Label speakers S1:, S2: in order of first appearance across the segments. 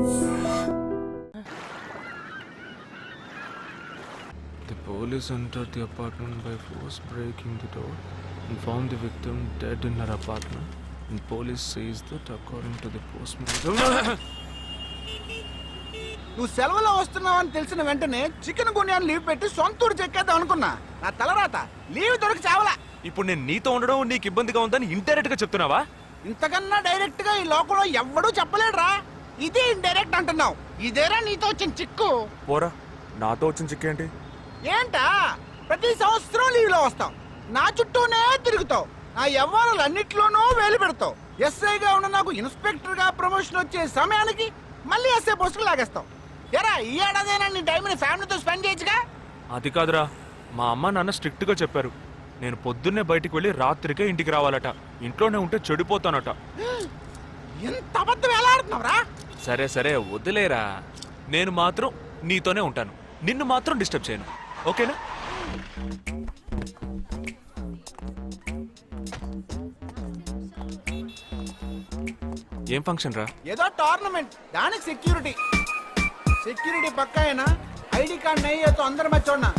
S1: The police entered the apartment by force, breaking the door, and found the victim dead in her apartment. And police says that, according to the postmortem.
S2: నువ్వు సెలవులో వస్తున్నావని తెలిసిన వెంటనే chicken గున్యాన్ని leave పెట్టి సొంతూరు చెక్కేద్దాం అనుకున్నా. నా తలరాత leave దొరికి చావలా.
S3: ఇప్పుడు నేను నీతో ఉండడం నీకు ఇబ్బందిగా ఉందని ఇండైరెక్ట్ గా చెప్తున్నావా?
S2: ఇంతకన్నా డైరెక్ట్ గా ఈ లోకంలో ఎవ్వడూ చెప్పలేడురా. ఇదే ఇండైరెక్ట్ అంటున్నావు. ఇదేరా నీతో వచ్చిన చిక్కు.
S3: పోరా, నాతో వచ్చిన చిక్కు ఏంటి?
S2: ఏంటా ప్రతి సంవత్సరం లీవ్ లో వస్తావు, నా చుట్టూనే తిరుగుతావు, నా వ్యవహారాలన్నిట్లోనూ వేలు పెడతావు. ఎస్ఐగా ఉన్న నాకు ఇన్స్పెక్టర్ గా ప్రమోషన్ వచ్చే సమయానికి మళ్ళీ ఎస్ఐ పోస్టుకు లాగేస్తావు. ఎరా ఈ ఏడాదైనా నీ టైంని ఫ్యామిలీతో స్పెండ్ చేయొచ్చుగా.
S3: అది కాదురా, మా అమ్మ నాన్న స్ట్రిక్ట్ గా చెప్పారు. నేను పొద్దున్నే బయటికి వెళ్ళి రాత్రికే ఇంటికి రావాలట. ఇంట్లోనే ఉంటే చెడిపోతానట.
S2: ఎంత అబద్ధం ఎలా ఆడుతున్నావురా?
S3: సరే సరే వదిలేరా, నేను మాత్రం నీతోనే ఉంటాను. నిన్ను మాత్రం డిస్టర్బ్ చేయను, ఓకేనా? ఏం ఫంక్షన్ రా?
S2: ఏదో టోర్నమెంట్, దానికి సెక్యూరిటీ పక్కా అయినా ఐడి కార్డ్ నయ్యేతో అందరి మధ్య చూడనా.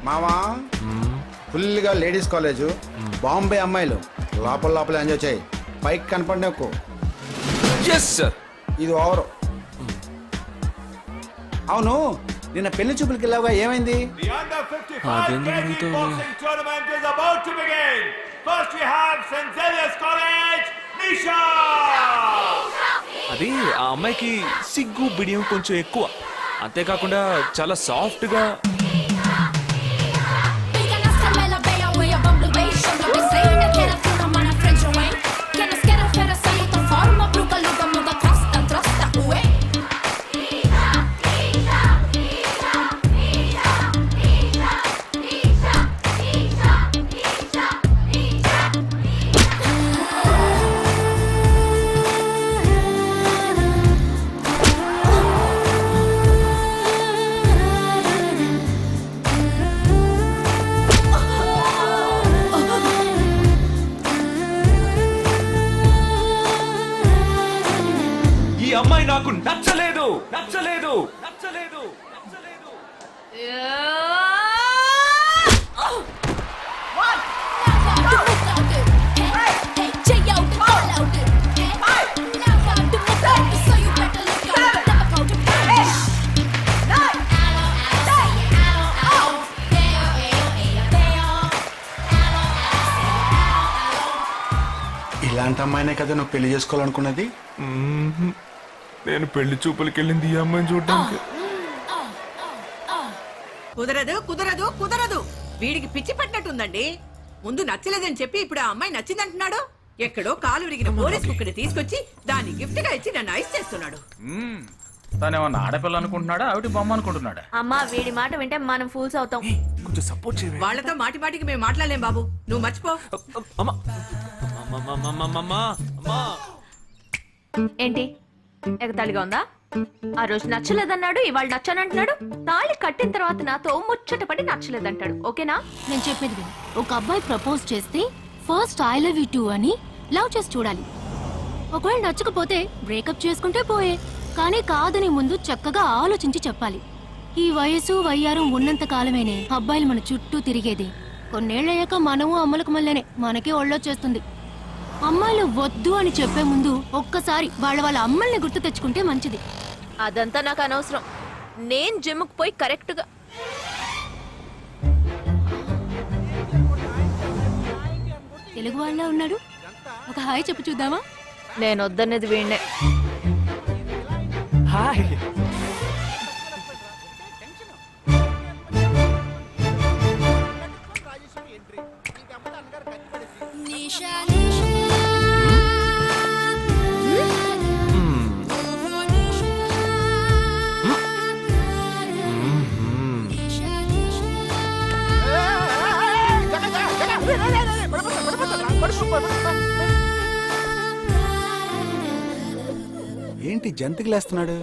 S2: మావా ఫుల్గా లేడీస్ కాలేజు, బాంబే అమ్మాయిలు లోపల ఎంజాయ్ చేయి. పైకి కనపడి నాకు ఇది ఓవరు. అవును, నిన్న పెళ్లి చూపులకి వెళ్ళావుగా, ఏమైంది?
S3: అది ఆ అమ్మాయికి సిగ్గు బిడియం కొంచెం ఎక్కువ. అంతేకాకుండా చాలా సాఫ్ట్ గా. అమ్మాయి నాకు నచ్చలేదు.
S2: ఇలాంటి అమ్మాయినే కదా నువ్వు పెళ్లి చేసుకోవాలనుకున్నది?
S1: నేను పెళ్లి చూపులకి వెళ్ళింది ఈ అమ్మాయిని చూడడానికి.
S4: కుదరదు. వీడికి పిచ్చి పట్టినట్టుందండి. ముందు నచ్చలేదని చెప్పి ఇప్పుడు ఆ అమ్మాయి నచ్చిందంటున్నాడు. ఎక్కడో కాలు విరిగిన పోలీస్ కుక్కని తీసుకొచ్చి దాన్ని గిఫ్ట్ గా ఇచ్చి నన్ను ఐస్ చేస్తున్నాడు.
S5: తనేమన్నా ఆడపిల్ల అనుకుంటున్నాడా, ఆవిడ బొమ్మ అనుకుంటున్నాడా?
S6: అమ్మా, వీడి మాట వింటే మనం ఫూల్స్ అవుతాం.
S3: కొంచెం సపోర్ట్ చేయండి.
S4: వాళ్ళతో మాటికి మేము మాట్లాడలేం బాబు, నువ్వు మర్చిపో.
S6: ఏంటి ఎగతాళిగా ఉందా? ఆ రోజు నచ్చలేదన్నాడు, ఇవాళ నచ్చానంటున్నాడు. తాళి కట్టిన తర్వాత నాతో ముచ్చటపడి నచ్చలేదంటాడు. ఓకేనా?
S7: నేను చెప్పేది విను. ఒక అబ్బాయి ప్రపోజ్ చేస్తే first I love you two అని లవ్ చేసి చూడాలి. ఒకవేళ నచ్చకపోతే బ్రేకప్ చేసుకుంటే పోయే. కానీ కాదని ముందు చక్కగా ఆలోచించి చెప్పాలి. ఈ వయసు వయ్యారం ఉన్నంత కాలమేనే అబ్బాయిలు మన చుట్టూ తిరిగేది. కొన్నేళ్లయ్యాక మనము అమ్మలకు మళ్ళీనే మనకే ఒళ్ళొచ్చేస్తుంది. అమ్మాయిలు వద్దు అని చెప్పే ముందు ఒక్కసారి వాళ్ళ అమ్మల్ని గుర్తు తెచ్చుకుంటే మంచిది.
S6: అదంతా నాకు అనవసరం. నేను జిమ్కి పోయి కరెక్ట్ గా
S7: తెలుగు వాళ్ళ ఉన్నాడు. ఒక హాయ్ చెప్పు చూద్దామా?
S6: నేను వద్దనేది వీణ్ణే.
S3: హాయ్.
S2: ఏంటి జంతికి లేస్తున్నాడు?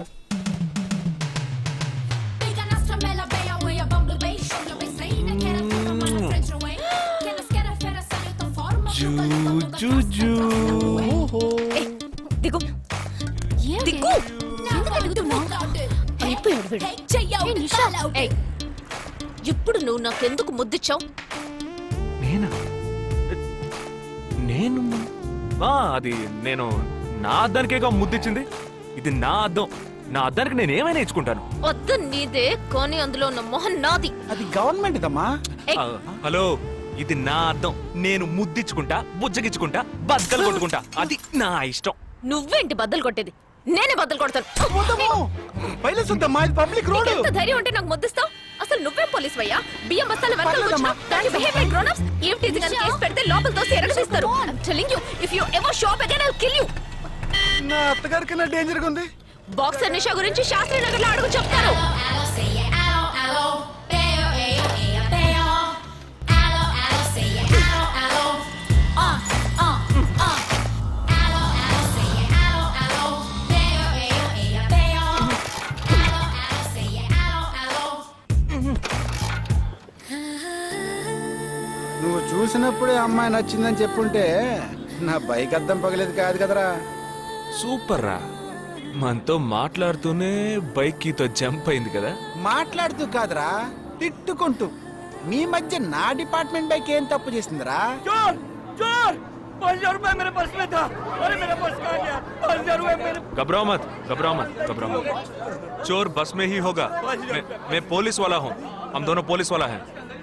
S1: జూజూ
S6: దిగు
S7: ఏంటి?
S6: దిగు.
S7: ఎందుకు దిగుతున్నావ్?
S6: అయిపోయాడు వీడు.
S7: ఏ నిషా,
S6: ఏయ్, ఇప్పుడు నువ్వు నాకెందుకు ముద్దిచ్చావు?
S3: నేనా నేను అది నేను నా అద్దానికేగా ముద్దిచ్చింది. ఇది నా అద్దం. నా అద్దానికి నేను ఏమైనా ఇచ్చుకుంటాను.
S6: వద్దు నీదే, కానీ అందులో ఉన్న మొహం నాది.
S2: అది గవర్నమెంట్ దమ్మా.
S6: ఏయ్,
S3: హలో, ఇది నా అద్దం. నేను ముద్దిచ్చుకుంటా, బుజ్జగిచ్చుకుంటా, బద్దలు కొట్టుకుంటా. అది నా ఇష్టం.
S6: నువ్వేంటి బద్దలు కొట్టేది? నేనే బద్దలు కొడతాను.
S2: పైల సుద్దమ్మా, ఇది పబ్లిక్ రోడ్.
S6: ఎంత ధైర్యం ఉంటే నాకు ముద్దిస్తావు? అసలు నువ్వే పోలీస్ వయ్యా? బియ్యం బస్తాల వెనకాల
S2: పర్లేదమ్మా.
S6: కూర్చున్నావు. దానికి behave like grown-ups. ఏం టీచర్ గాని కేసు పెడితే లోపల తోసి ఎరగదీస్తారు. I'm telling you, if you ever shop again, I'll kill you.
S2: నా అత్తగారి కన్నా డేంజర్ గా ఉంది.
S6: బాక్సర్ నిషా గురించి శాస్త్రి నగర్ లో అడుగు చెప్తారు.
S2: నువ్వు చూసినప్పుడే అమ్మాయి నచ్చిందని చెప్పుంటే నా బైక్ అద్దం పగలేదు కాదు కదరా.
S3: సూపర్ రా. మనతో మాట్లాడుతూనే బైక్ కీతో జంప్ అయింది కదా.
S2: మాట్లాడుతూ కాదురా, తిట్టుకుంటూ. మీ మధ్య నా డిపార్ట్మెంట్ బైక్ ఏం తప్పు చేసిందిరా?
S3: घबराओ मत, घबराओ मत, घबराओ मत. चोर बस में ही होगा. मैं पुलिस वाला हूँ. हम दोनों पुलिस वाला हैं.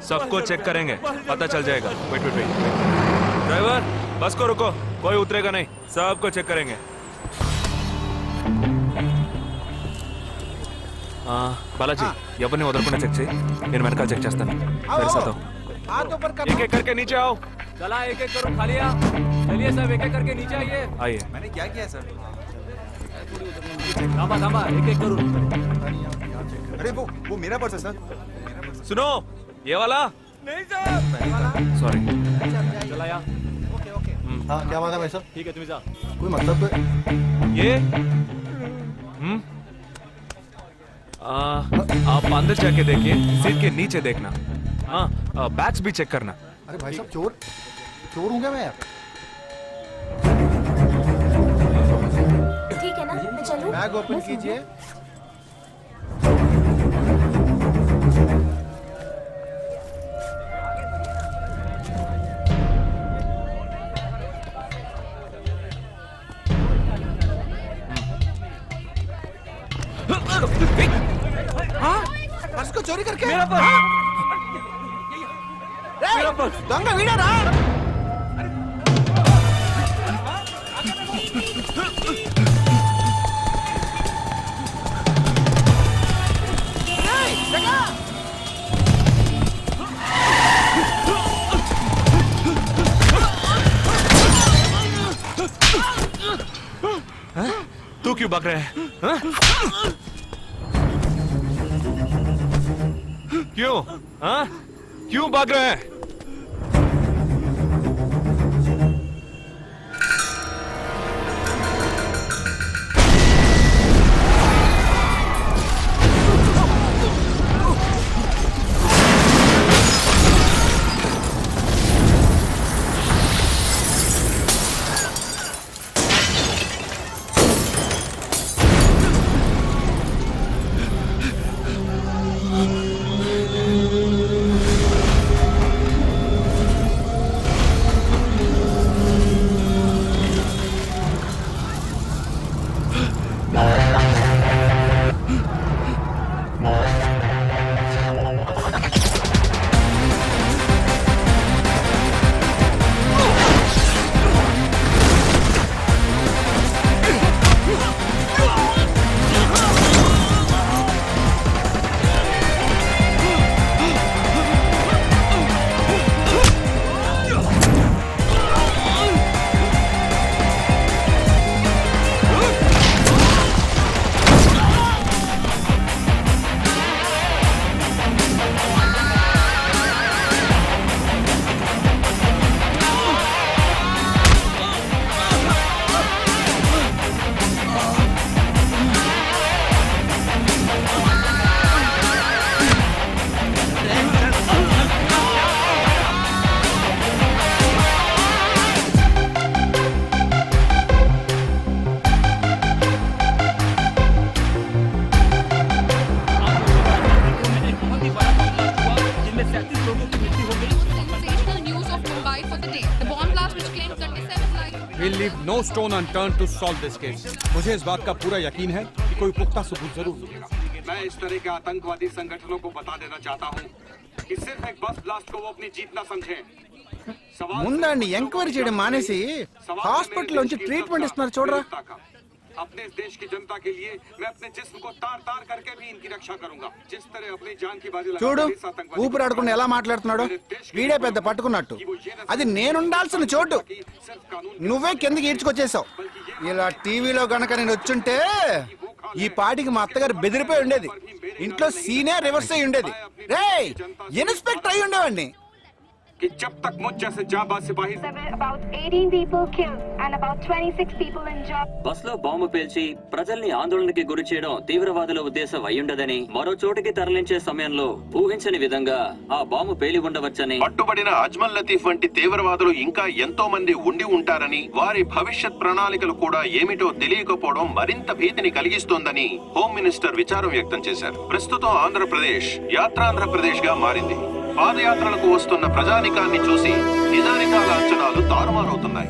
S3: सबको चेक करेंगे, पता चल जाएगा. Wait wait wait. ड्राइवर, बस को रुको. कोई उतरेगा नहीं. सबको चेक करेंगे. बालाजी, ఎవరిని వదలకుండా చెక్ చేయి. నేను వెనకాల చెక్ చేస్తాను. मेरे साथ आओ.
S2: हाथ ऊपर कर.
S3: एक एक करके नीचे आओ.
S5: चला एक एक करो खा लिया. चलिए सब एक एक करके नीचे आइए.
S3: आइए.
S5: मैंने क्या किया सर? थामा थामा एक एक करो.
S8: अरे वो मेरा पर्स है सर.
S3: सुनो, ये वाला.
S5: नहीं सर.
S3: सॉरी.
S5: चला यार.
S8: हाँ क्या बात है भाई साहब?
S5: ठीक है तुम जा.
S8: कोई मतलब तो
S3: ये आप अंदर जाके देखिए. सीट के नीचे देखना. हाँ, बैग्स भी चेक करना.
S8: अरे भाई साहब चोर चोर हूँ क्या मैं यार?
S7: ठीक है ना, मैं चलूं?
S2: बैग ओपन कीजिए. हाँ? पर्स को चोरी करके?
S5: मेरा पर्स.
S2: రేయ్, దొంగ వీడరా? రేయ్, జగా!
S3: तू क्यों भाग रहा है? हाँ? क्यों? हाँ? क्यों भाग रहा है?
S9: We'll leave no stone unturned to solve this case. मुझे इस बात का पूरा यकीन है कि कोई पुख्ता सबूत जरूर मिलेगा। मैं इस तरह के आतंकवादी संगठनों को बता देना चाहता हूँ कि सिर्फ एक बस ब्लास्ट को वो अपनी जीत ना समझें।
S2: ముందండి ఎంక్వైరీ చేయడం మానేసి హాస్పిటల్ నుంచి ట్రీట్మెంట్ ఇస్తున్నారు చూడరా.
S9: अपने इस देश की जनता के लिए मैं अपने जिस्म को तार तार करके भी इनकी रक्षा करूंगा। जिस तरह अपनी जान की बाजी
S2: చూడు ఊపిరాడకుండా ఎలా మాట్లాడుతున్నాడు. వీడే పెద్ద పట్టుకున్నట్టు. అది నేనుండాల్సిన చోటు నువ్వే కిందకి ఈడ్చుకొచ్చేసావు. ఇలా టీవీలో గనక నేను వచ్చుంటే ఈ పాటికి మా అత్తగారు బెదిరిపోయి ఉండేది. ఇంట్లో సీనియర్ రివర్స్ అయి ఉండేది. రేయ్ ఇన్స్పెక్టర్ అయి ఉండేవాడిని.
S9: कि जब तक मुझ जैसे जाबाज सिपाही
S10: about 18 people killed and about 26 people injured.
S11: బస్లో బాంబు పేల్చి ప్రజల్ని ఆందోళనకి గురి చేయడం తీవ్రవాదుల ఉద్దేశం అయ్యుండదని, మరో చోటుకి తరలించే సమయంలో ఊహించని విధంగా ఆ బాంబు పేలి ఉండవచ్చని,
S12: పట్టుబడిన అజ్మల్ లతీఫ్ వంటి తీవ్రవాదులు ఇంకా ఎంతో మంది ఉండి ఉంటారని, వారి భవిష్యత్ ప్రణాళికలు కూడా ఏమిటో తెలియకపోవడం మరింత భీతిని కలిగిస్తోందని హోమ్ మినిస్టర్ విచారం వ్యక్తం చేశారు. ప్రస్తుతం ఆంధ్రప్రదేశ్ యాత్రాంధ్రప్రదేశ్ గా మారింది. పాదయాత్రలకు వస్తున్న ప్రజానికాన్ని చూసి నిజానిజాల అంచనాలు తారుమారవుతున్నాయి.